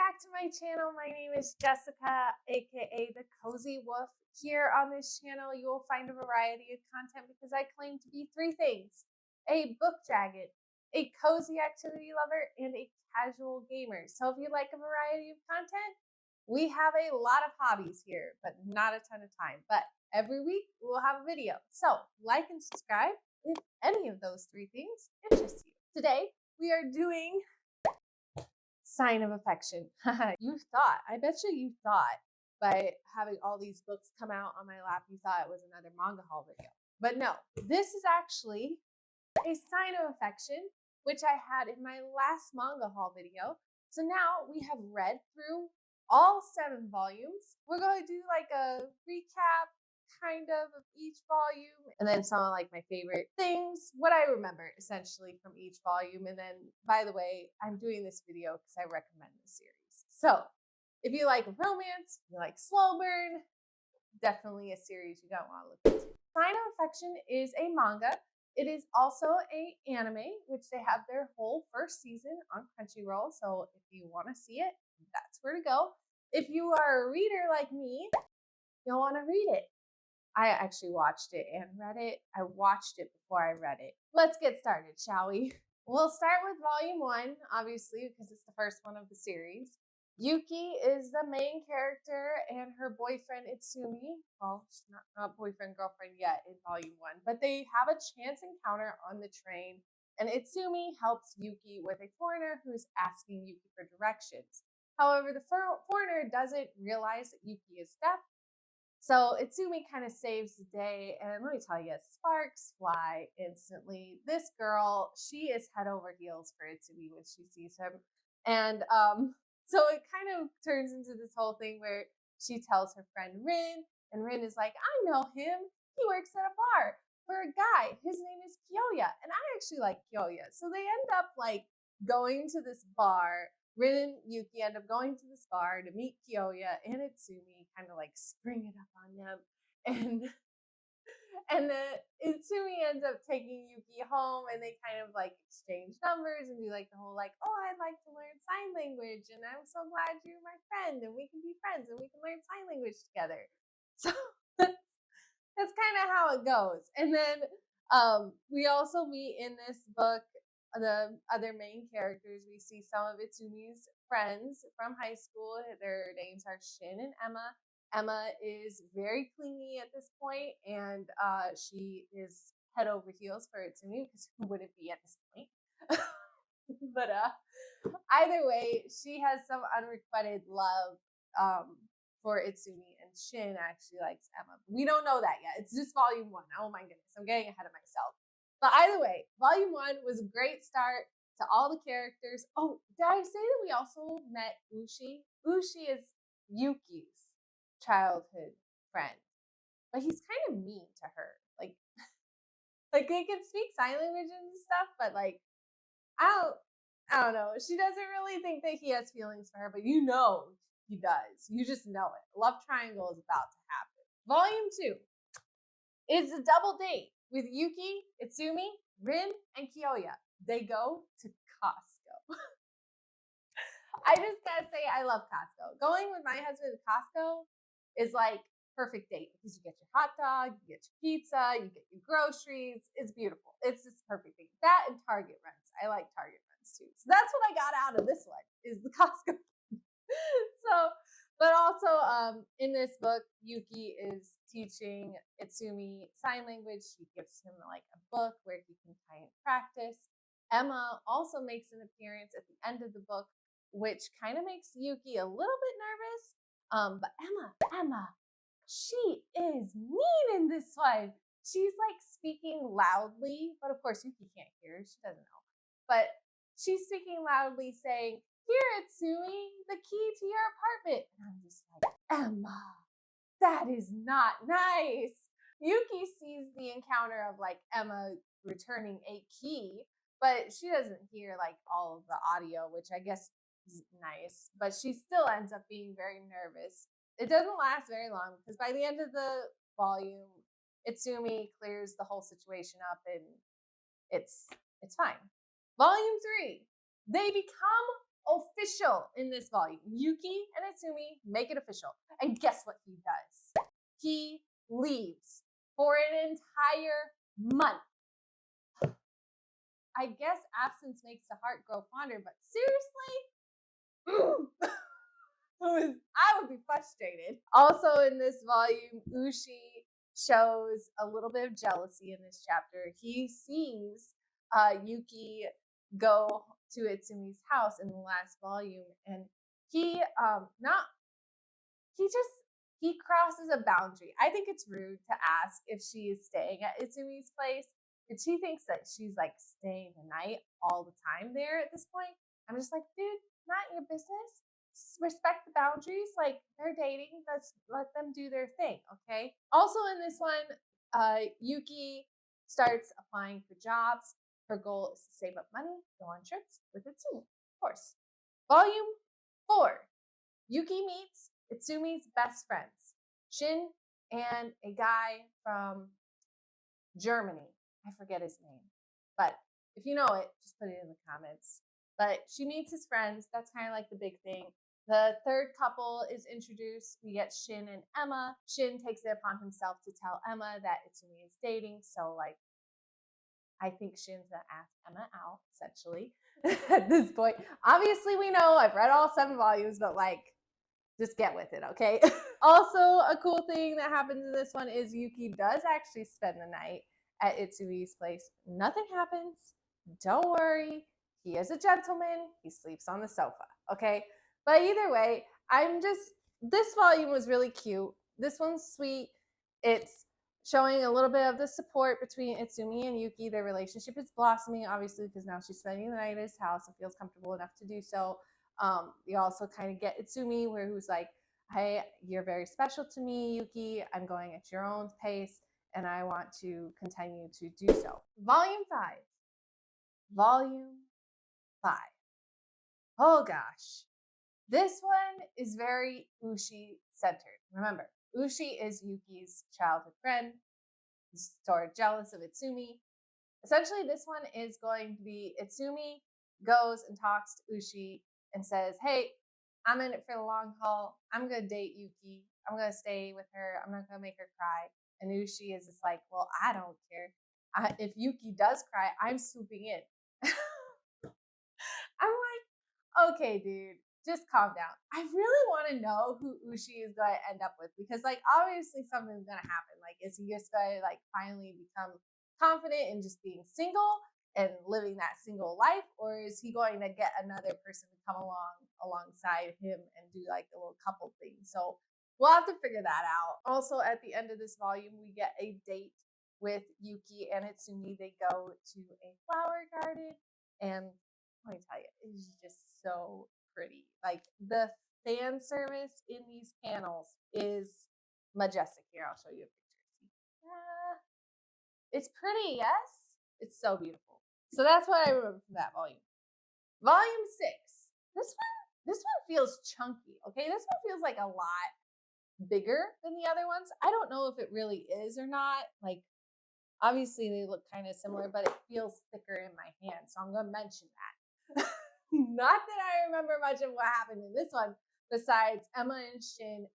back to my channel. My name is Jessica, aka the CozyWulfe. Here on this channel, you will find a variety of content because I claim to be three things: a book dragon, a cozy activity lover, and a casual gamer. So if you like a variety of content, we have a lot of hobbies here, but not a ton of time. But every week we'll have a video. So like and subscribe if any of those three things interest you. Today we are doing sign of affection. I bet you thought by having all these books come out on my lap, you thought it was another manga haul video. But no, this is actually a sign of affection, which I had in my last manga haul video. So now we have read through all 7 volumes. We're going to do like a recap kind of each volume, and then some of like my favorite things, what I remember essentially from each volume. And then, by the way, I'm doing this video because I recommend this series. So if you like romance, you like slow burn, definitely a series you don't want to look into. Sign of Affection is a manga. It is also an anime, which they have their whole first season on Crunchyroll. So if you want to see it, that's where to go. If you are a reader like me, you'll want to read it. I actually watched it and read it. I watched it before I read it. Let's get started, shall we? We'll start with volume 1, obviously, because it's the first one of the series. Yuki is the main character, and her boyfriend Itsumi, well, she's not boyfriend, girlfriend yet in volume 1, but they have a chance encounter on the train, and Itsumi helps Yuki with a foreigner who's asking Yuki for directions. However, the foreigner doesn't realize that Yuki is deaf. So Itsumi kind of saves the day, and let me tell you, sparks fly instantly. This girl, she is head over heels for Itsumi when she sees him. And so it kind of turns into this whole thing where she tells her friend Rin, and Rin is like, I know him. He works at a bar for a guy. His name is Kyoya, and I actually like Kyoya. So they end up like going to this bar. Rin and Yuki end up going to this bar to meet Kyoya and Itsumi, kind of like spring it up on them. And Itsumi ends up taking Yuki home, and they kind of like exchange numbers and do like the whole like, oh, I'd like to learn sign language, and I'm so glad you're my friend, and we can be friends, and we can learn sign language together. So that's kind of how it goes. And then we also meet in this book the other main characters. We see some of Itsumi's friends from high school. Their names are Shin and Emma. Emma is very clingy at this point, and she is head over heels for Itsumi, because who would it be at this point? But either way, she has some unrequited love for Itsumi, and Shin actually likes Emma. We don't know that yet. It's just volume 1. Oh my goodness, I'm getting ahead of myself. But either way, volume 1 was a great start to all the characters. Oh, did I say that we also met Ushi? Ushi is Yuki's childhood friend, but he's kind of mean to her. Like they can speak sign language and stuff, but like I don't know. She doesn't really think that he has feelings for her, but you know he does. You just know it. Love triangle is about to happen. Volume 2 is a double date with Yuki, Itsumi, Rin, and Kyoya. They go to Costco. I just gotta say, I love Costco. Going with my husband to Costco is like perfect date, because you get your hot dog, you get your pizza, you get your groceries. It's beautiful. It's just perfect thing. That and Target runs. I like Target runs too. So that's what I got out of this one, is the Costco. But also in this book, Yuki is teaching Itsumi sign language. She gives him like a book where he can kind of practice. Emma also makes an appearance at the end of the book, which kind of makes Yuki a little bit nervous. But Emma, she is mean in this one. She's like speaking loudly, but of course Yuki can't hear her. She doesn't know. But she's speaking loudly saying, "Here, Itsumi, the key to your apartment." And I'm just like, Emma, that is not nice. Yuki sees the encounter of like Emma returning a key, but she doesn't hear like all of the audio, which I guess is nice, but she still ends up being very nervous. It doesn't last very long, because by the end of the volume, Itsumi clears the whole situation up, and it's fine. Volume 3, they become official in this volume. Yuki and Itsumi make it official. And guess what he does? He leaves for an entire month. I guess absence makes the heart grow fonder, but seriously? I would be frustrated. Also in this volume, Ushi shows a little bit of jealousy in this chapter. He sees Yuki go to Itsumi's house in the last volume, and he crosses a boundary. I think it's rude to ask if she is staying at Itsumi's place, but she thinks that she's like staying the night all the time there at this point. I'm just like, dude, not your business. Respect the boundaries. Like, they're dating. Let's let them do their thing, okay? Also in this one, Yuki starts applying for jobs. Her goal is to save up money, go on trips with Itsumi, of course. Volume 4. Yuki meets Itsumi's best friends, Shin and a guy from Germany. I forget his name, but if you know it, just put it in the comments. But she meets his friends. That's kind of like the big thing. The third couple is introduced. We get Shin and Emma. Shin takes it upon himself to tell Emma that Itsumi is dating. So, like, I think Shin's gonna ask Emma out, essentially, at this point. Obviously, we know I've read all 7 volumes, but like, just get with it, okay? Also, a cool thing that happens in this one is Yuki does actually spend the night at Itsumi's place. Nothing happens. Don't worry. He is a gentleman. He sleeps on the sofa, okay? But either way, this volume was really cute. This one's sweet. It's showing a little bit of the support between Itsumi and Yuki. Their relationship is blossoming, obviously, because now she's spending the night at his house and feels comfortable enough to do so. You also kind of get Itsumi, who's like, hey, you're very special to me, Yuki. I'm going at your own pace, and I want to continue to do so. Volume 5. Volume 5. Oh gosh. This one is very Ushi-centered. Remember, Ushi is Yuki's childhood friend. He's sort of jealous of Itsumi. Essentially, this one is going to be Itsumi goes and talks to Ushi and says, hey, I'm in it for the long haul. I'm going to date Yuki. I'm going to stay with her. I'm not going to make her cry. And Ushi is just like, well, I don't care. If Yuki does cry, I'm swooping in. I'm like, okay, dude, just calm down. I really want to know who Ushi is going to end up with, because like, obviously something's going to happen. Like, is he just going to like finally become confident in just being single and living that single life, or is he going to get another person to come alongside him and do like a little couple thing? So we'll have to figure that out. Also, at the end of this volume, we get a date with Yuki and Itsumi. They go to a flower garden, and let me tell you, it's just so pretty. Like, the fan service in these panels is majestic. Here, I'll show you a picture. It's pretty, yes? It's so beautiful. So that's what I remember from that volume. Volume 6. This one feels chunky, okay? This one feels like a lot bigger than the other ones. I don't know if it really is or not. Like, obviously they look kind of similar, but it feels thicker in my hand, so I'm going to mention that. Not that I remember much of what happened in this one, besides Emma and Shin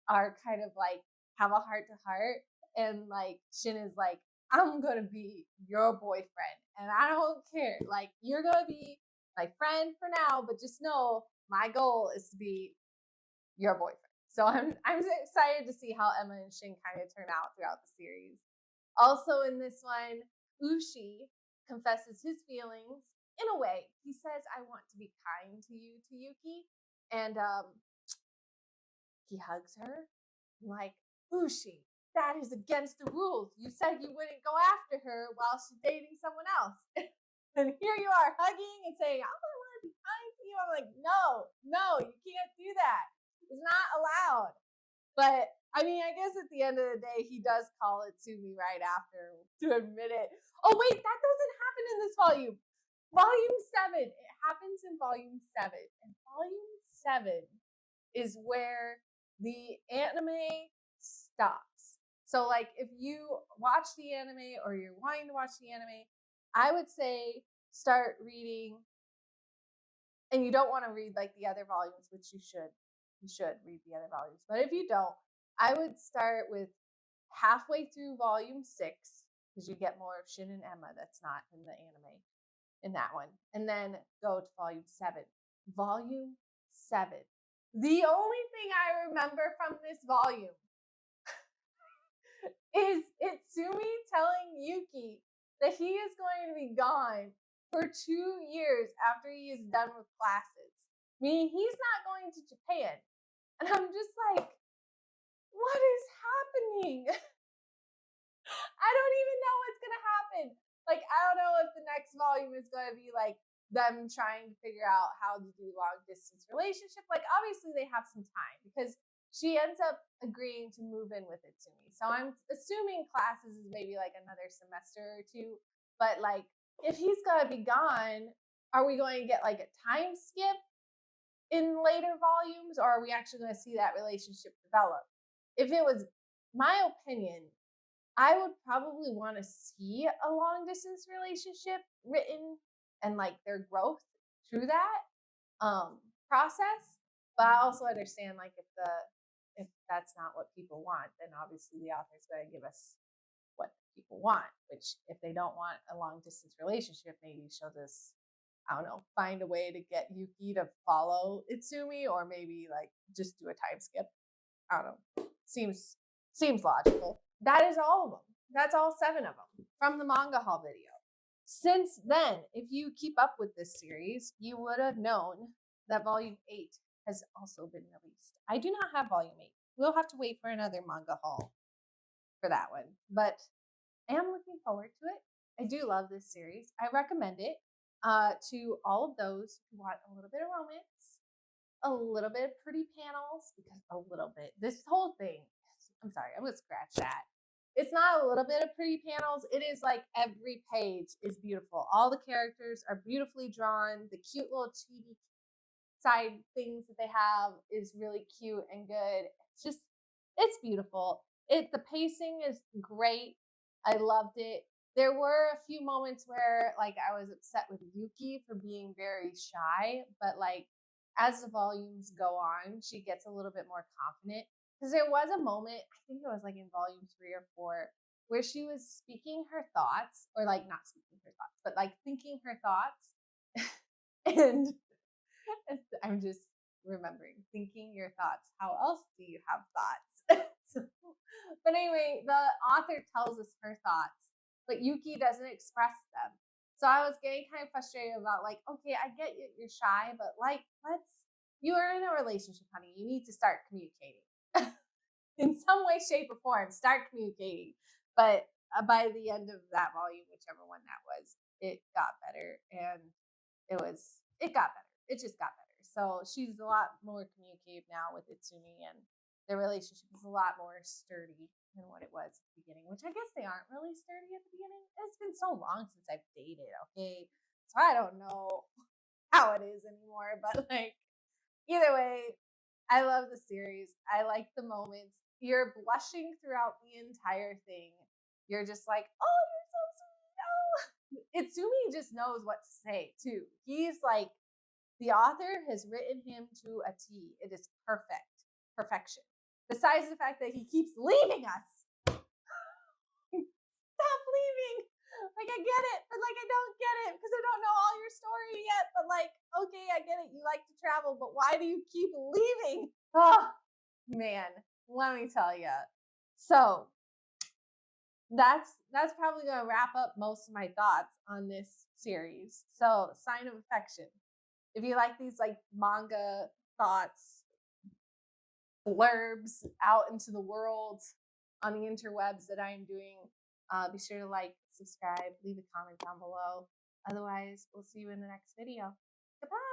are kind of like have a heart to heart, and like Shin is like, I'm going to be your boyfriend, and I don't care. Like, you're going to be my friend for now, but just know my goal is to be your boyfriend. So I'm excited to see how Emma and Shin kind of turn out throughout the series. Also in this one, Ushi confesses his feelings in a way. He says, I want to be kind to you, to Yuki. And he hugs her. I'm like, Ushi, that is against the rules. You said you wouldn't go after her while she's dating someone else. And here you are hugging and saying, I want to be kind to you. I'm like, no, you can't do that. It's not allowed. But I mean, I guess at the end of the day, he does call it to me right after to admit it. Oh, wait, that doesn't happen in this volume. Volume 7. It happens in volume 7. And volume 7 is where the anime stops. So, like, if you watch the anime or you're wanting to watch the anime, I would say start reading and you don't want to read like the other volumes, which you should read the other volumes. But if you don't, I would start with halfway through volume 6, because you get more of Shin and Emma that's not in the anime in that one, and then go to volume 7. Volume 7. The only thing I remember from this volume is Itsumi telling Yuki that he is going to be gone for 2 years after he is done with classes. Meaning he's not going to Japan. And I'm just like, what is happening? I don't even know what's going to happen. Like, I don't know if the next volume is going to be like them trying to figure out how to do long distance relationship. Like, obviously they have some time because she ends up agreeing to move in with Itsumi. So I'm assuming classes is maybe like another semester or 2. But like, if he's going to be gone, are we going to get like a time skip in later volumes, or are we actually going to see that relationship develop? If it was my opinion, I would probably want to see a long distance relationship written and like their growth through that process. But I also understand like if that's not what people want, then obviously the author's going to give us what people want, which if they don't want a long distance relationship, maybe she'll just, I don't know, find a way to get Yuki to follow Itsumi, or maybe like just do a time skip. I don't know. Seems logical. That is all of them. That's all 7 of them from the manga haul video. Since then, if you keep up with this series, you would have known that volume 8 has also been released. I do not have volume 8. We'll have to wait for another manga haul for that one, but I am looking forward to it. I do love this series. I recommend it to all of those who want a little bit of romance, a little bit of pretty panels, because a little bit, this whole thing, I'm sorry, I'm gonna scratch that. It's not a little bit of pretty panels. It is like every page is beautiful. All the characters are beautifully drawn. The cute little chibi side things that they have is really cute and good. It's beautiful. The pacing is great. I loved it. There were a few moments where like I was upset with Yuki for being very shy, but like as the volumes go on, she gets a little bit more confident. Because there was a moment, I think it was like in volume 3 or 4, where she was speaking her thoughts, or like not speaking her thoughts, but like thinking her thoughts. And I'm just remembering, thinking your thoughts. How else do you have thoughts? But anyway, the author tells us her thoughts, but Yuki doesn't express them. So I was getting kind of frustrated about like, okay, I get you're shy, but like, you are in a relationship, honey. You need to start communicating. In some way, shape, or form, start communicating. But by the end of that volume, whichever one that was, it got better, and it got better. It just got better. So she's a lot more communicative now with Itsumi, and their relationship is a lot more sturdy than what it was at the beginning, which I guess they aren't really sturdy at the beginning. It's been so long since I've dated, okay? So I don't know how it is anymore, but like, either way, I love the series. I like the moments. You're blushing throughout the entire thing. You're just like, oh, you're so sweet. Oh. Itsumi just knows what to say, too. He's like, the author has written him to a T. It is perfect. Perfection. Besides the fact that he keeps leaving us. Stop leaving. Like, I get it, but like, I don't get it because I don't know all your story yet. But like, okay, I get it. You like to travel, but why do you keep leaving? Oh, man, let me tell you. So that's probably going to wrap up most of my thoughts on this series. So, Sign of Affection. If you like these like manga thoughts, blurbs out into the world on the interwebs that I am doing, be sure to like, subscribe, leave a comment down below. Otherwise, we'll see you in the next video. Goodbye.